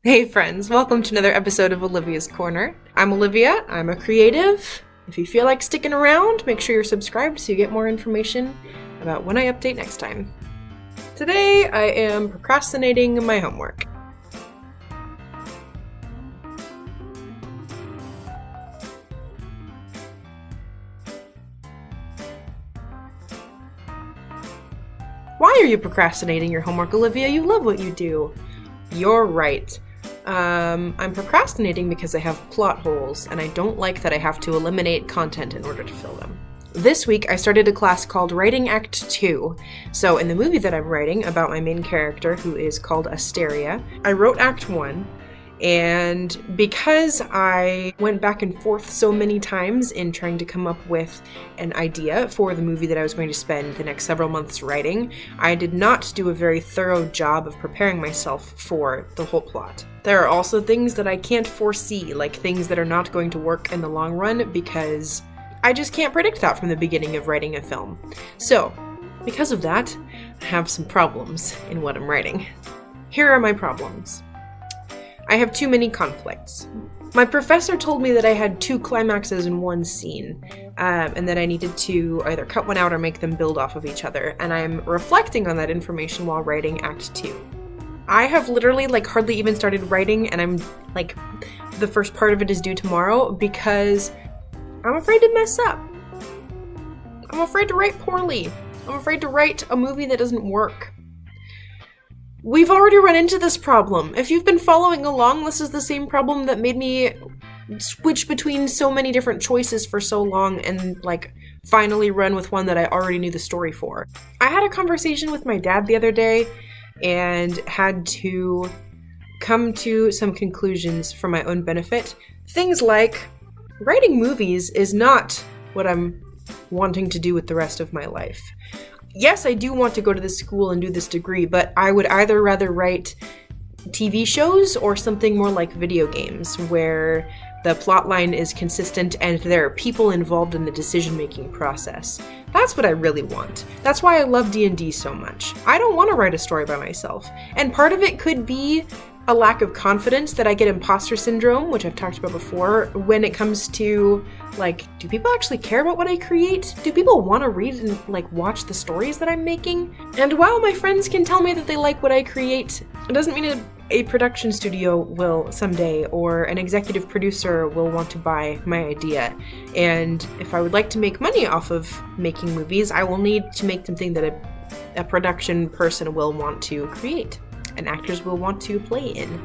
Hey friends, welcome to another episode of Olivia's Corner. I'm Olivia, I'm a creative. If you feel like sticking around, make sure you're subscribed so you get more information about when I update next time. Today I am procrastinating my homework. Why are you procrastinating your homework, Olivia? You love what you do. You're right. I'm procrastinating because I have plot holes, and I don't like that I have to eliminate content in order to fill them. This week, I started a class called Writing Act 2. So in the movie that I'm writing about my main character, who is called Asteria, I wrote Act 1, and because I went back and forth so many times in trying to come up with an idea for the movie that I was going to spend the next several months writing, I did not do a very thorough job of preparing myself for the whole plot. There are also things that I can't foresee, like things that are not going to work in the long run, because I just can't predict that from the beginning of writing a film. So, because of that, I have some problems in what I'm writing. Here are my problems. I have too many conflicts. My professor told me that I had 2 climaxes in one scene, and that I needed to either cut one out or make them build off of each other, and I'm reflecting on that information while writing Act 2. I have literally hardly even started writing, and I'm the first part of it is due tomorrow because I'm afraid to mess up. I'm afraid to write poorly. I'm afraid to write a movie that doesn't work. We've already run into this problem. If you've been following along, this is the same problem that made me switch between so many different choices for so long and finally run with one that I already knew the story for. I had a conversation with my dad the other day and had to come to some conclusions for my own benefit. Things like, writing movies is not what I'm wanting to do with the rest of my life. Yes, I do want to go to this school and do this degree, but I would either rather write TV shows or something more like video games, where the plotline is consistent and there are people involved in the decision-making process. That's what I really want. That's why I love D&D so much. I don't want to write a story by myself, and part of it could be a lack of confidence that I get imposter syndrome, which I've talked about before, when it comes to, do people actually care about what I create? Do people want to read and, watch the stories that I'm making? And while my friends can tell me that they like what I create, it doesn't mean a production studio will someday, or an executive producer will want to buy my idea. And if I would like to make money off of making movies, I will need to make something that a production person will want to create, and actors will want to play in.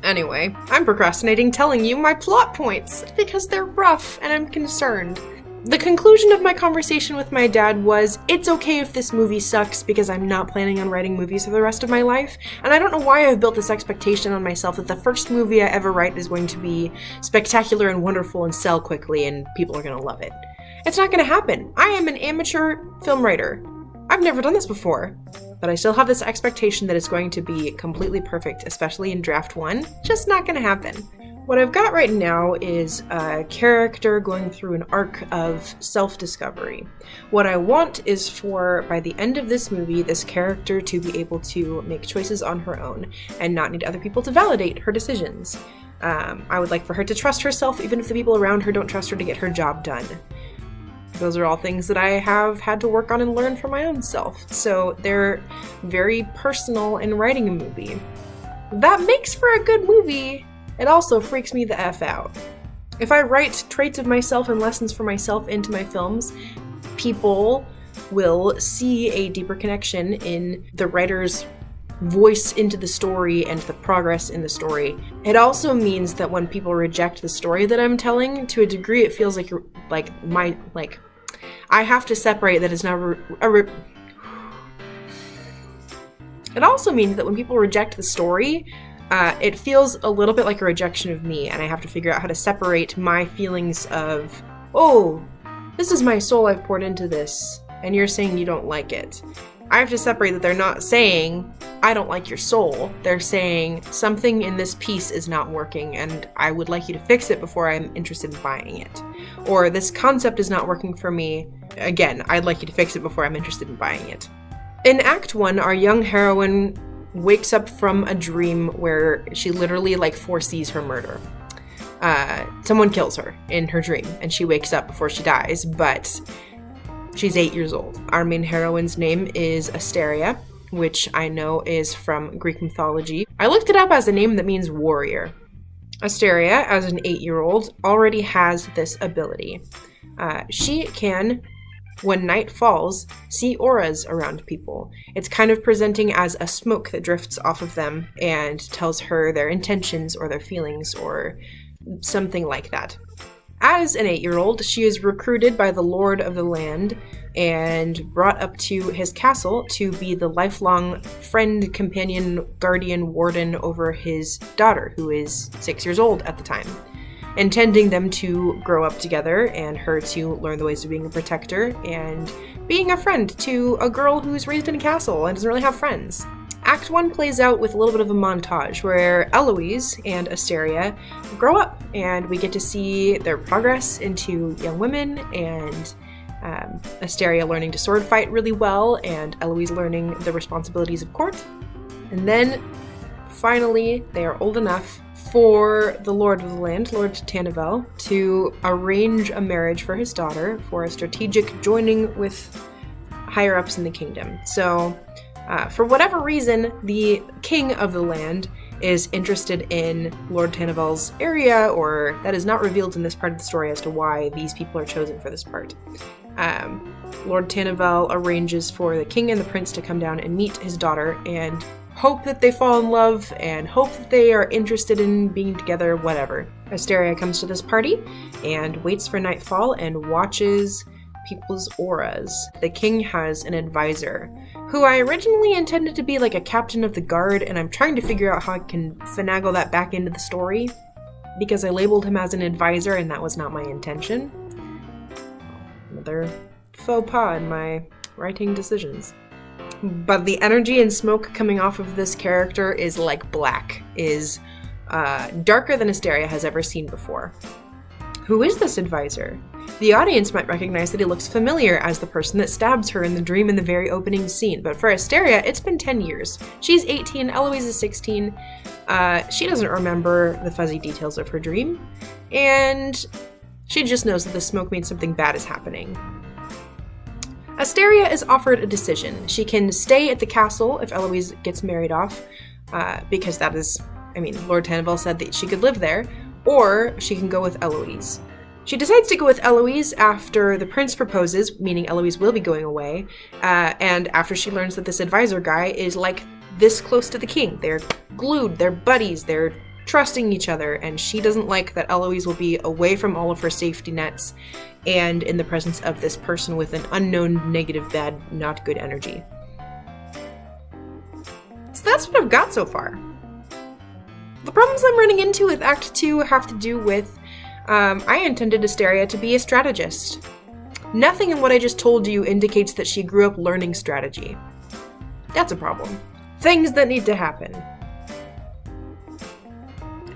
Anyway, I'm procrastinating telling you my plot points because they're rough and I'm concerned. The conclusion of my conversation with my dad was, it's okay if this movie sucks because I'm not planning on writing movies for the rest of my life, and I don't know why I've built this expectation on myself that the first movie I ever write is going to be spectacular and wonderful and sell quickly and people are going to love it. It's not going to happen. I am an amateur film writer. I've never done this before. But I still have this expectation that it's going to be completely perfect, especially in draft 1. Just not gonna happen. What I've got right now is a character going through an arc of self-discovery. What I want is for, by the end of this movie, this character to be able to make choices on her own and not need other people to validate her decisions. I would like for her to trust herself even if the people around her don't trust her to get her job done. Those are all things that I have had to work on and learn for my own self. So they're very personal in writing a movie. That makes for a good movie. It also freaks me the F out. If I write traits of myself and lessons for myself into my films, people will see a deeper connection in the writer's voice into the story and the progress in the story. It also means that when people reject the story that I'm telling, to a degree it feels like I have to separate that it's not It also means that when people reject the story, it feels a little bit like a rejection of me, and I have to figure out how to separate my feelings of, oh, this is my soul I've poured into this, and you're saying you don't like it. I have to separate that they're not saying, I don't like your soul. They're saying, something in this piece is not working and I would like you to fix it before I'm interested in buying it. Or this concept is not working for me. Again, I'd like you to fix it before I'm interested in buying it. In Act 1, our young heroine wakes up from a dream where she literally like foresees her murder. Someone kills her in her dream, and she wakes up before she dies, but she's 8 years old. Our main heroine's name is Asteria, which I know is from Greek mythology. I looked it up as a name that means warrior. Asteria, as an 8-year-old, already has this ability. She can, when night falls, see auras around people. It's kind of presenting as a smoke that drifts off of them and tells her their intentions or their feelings or something like that. As an 8-year-old, she is recruited by the Lord of the Land and brought up to his castle to be the lifelong friend, companion, guardian, warden over his daughter, who is 6 years old at the time, intending them to grow up together and her to learn the ways of being a protector and being a friend to a girl who's raised in a castle and doesn't really have friends. Act 1 plays out with a little bit of a montage where Eloise and Asteria grow up, and we get to see their progress into young women, and Asteria learning to sword fight really well, and Eloise learning the responsibilities of court. And then, finally, they are old enough for the Lord of the Land, Lord Tanavel, to arrange a marriage for his daughter for a strategic joining with higher-ups in the kingdom. So, for whatever reason, the king of the land is interested in Lord Tanavel's area, or that is not revealed in this part of the story as to why these people are chosen for this part. Lord Tanavel arranges for the king and the prince to come down and meet his daughter and hope that they fall in love and hope that they are interested in being together, whatever. Asteria comes to this party and waits for nightfall and watches people's auras. The king has an advisor who I originally intended to be like a captain of the guard, and I'm trying to figure out how I can finagle that back into the story because I labeled him as an advisor and that was not my intention. Another faux pas in my writing decisions. But the energy and smoke coming off of this character is like black, is darker than Asteria has ever seen before. Who is this advisor? The audience might recognize that he looks familiar as the person that stabs her in the dream in the very opening scene, but for Asteria, it's been 10 years. She's 18, Eloise is 16. She doesn't remember the fuzzy details of her dream, and she just knows that the smoke means something bad is happening. Asteria is offered a decision. She can stay at the castle if Eloise gets married off, because that is, Lord Tanavel said that she could live there, or she can go with Eloise. She decides to go with Eloise after the prince proposes, meaning Eloise will be going away, and after she learns that this advisor guy is like this close to the king. They're glued, they're buddies, they're trusting each other, and she doesn't like that Eloise will be away from all of her safety nets and in the presence of this person with an unknown, negative, bad, not good energy. So that's what I've got so far. The problems I'm running into with Act 2 have to do with I intended Asteria to be a strategist. Nothing in what I just told you indicates that she grew up learning strategy. That's a problem. Things that need to happen.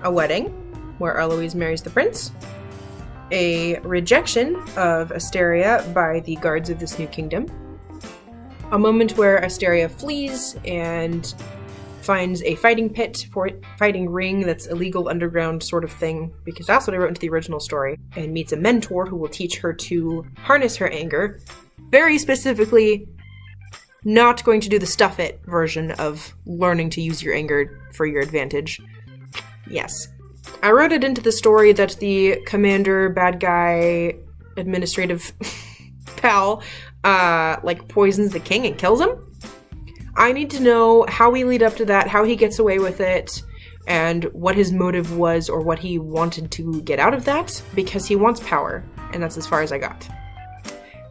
A wedding, where Eloise marries the prince. A rejection of Asteria by the guards of this new kingdom. A moment where Asteria flees and finds a fighting ring that's illegal underground sort of thing, because that's what I wrote into the original story, and meets a mentor who will teach her to harness her anger. Very specifically, not going to do the stuff it version of learning to use your anger for your advantage. Yes. I wrote it into the story that the commander, bad guy, administrative pal, poisons the king and kills him. I need to know how we lead up to that, how he gets away with it, and what his motive was or what he wanted to get out of that, because he wants power, and that's as far as I got.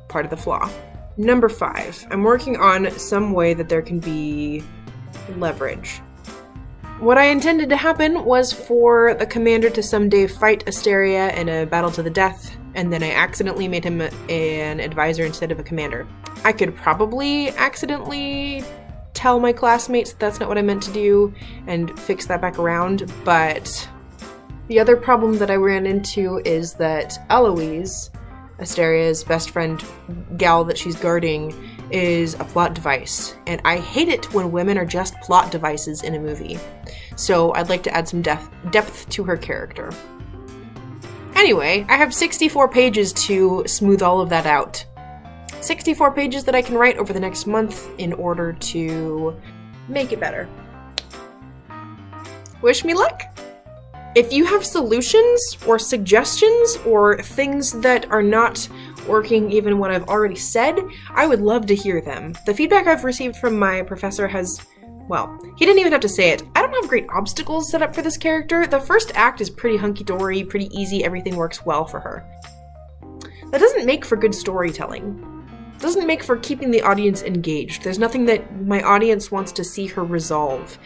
Part of the flaw. Number 5, I'm working on some way that there can be leverage. What I intended to happen was for the commander to someday fight Asteria in a battle to the death, and then I accidentally made him an advisor instead of a commander. I could probably accidentally tell my classmates that's not what I meant to do and fix that back around, but the other problem that I ran into is that Eloise, Asteria's best friend gal that she's guarding, is a plot device, and I hate it when women are just plot devices in a movie. So I'd like to add some depth to her character. Anyway, I have 64 pages to smooth all of that out. 64 pages that I can write over the next month in order to make it better. Wish me luck! If you have solutions or suggestions or things that are not working even what I've already said, I would love to hear them. The feedback I've received from my professor has, well, he didn't even have to say it. I don't have great obstacles set up for this character. The first act is pretty hunky-dory, pretty easy, everything works well for her. That doesn't make for good storytelling. It doesn't make for keeping the audience engaged. There's nothing that my audience wants to see her resolve.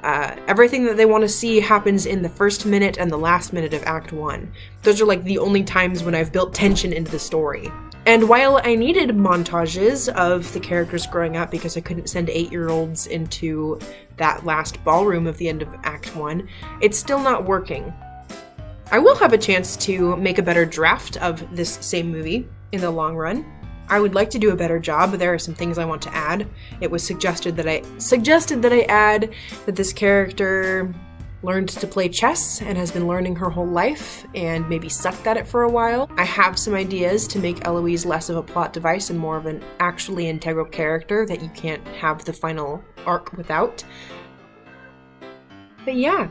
Everything that they want to see happens in the first minute and the last minute of Act 1. Those are like the only times when I've built tension into the story. And while I needed montages of the characters growing up because I couldn't send 8-year-olds into that last ballroom of the end of Act 1, it's still not working. I will have a chance to make a better draft of this same movie in the long run. I would like to do a better job, but there are some things I want to add. It was suggested that I add that this character learned to play chess and has been learning her whole life and maybe sucked at it for a while. I have some ideas to make Eloise less of a plot device and more of an actually integral character that you can't have the final arc without. But yeah,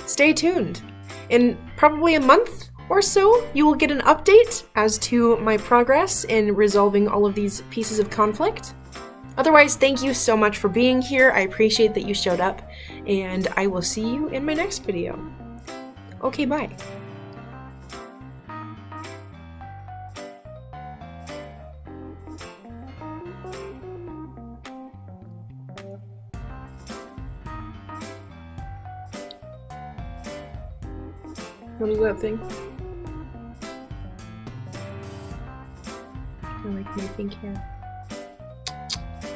stay tuned. In probably a month or so, you will get an update as to my progress in resolving all of these pieces of conflict. Otherwise, thank you so much for being here. I appreciate that you showed up, and I will see you in my next video. Okay, bye. What is that thing? I like my pink hair.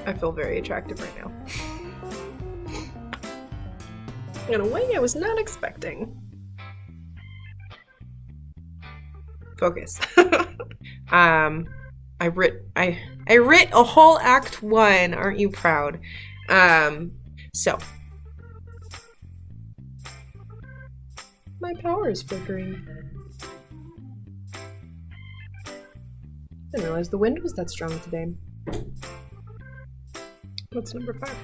I feel very attractive right now. In a way I was not expecting. Focus. I writ a whole Act 1. Aren't you proud? So. My power is flickering. Didn't realize the wind was that strong today. What's number 5?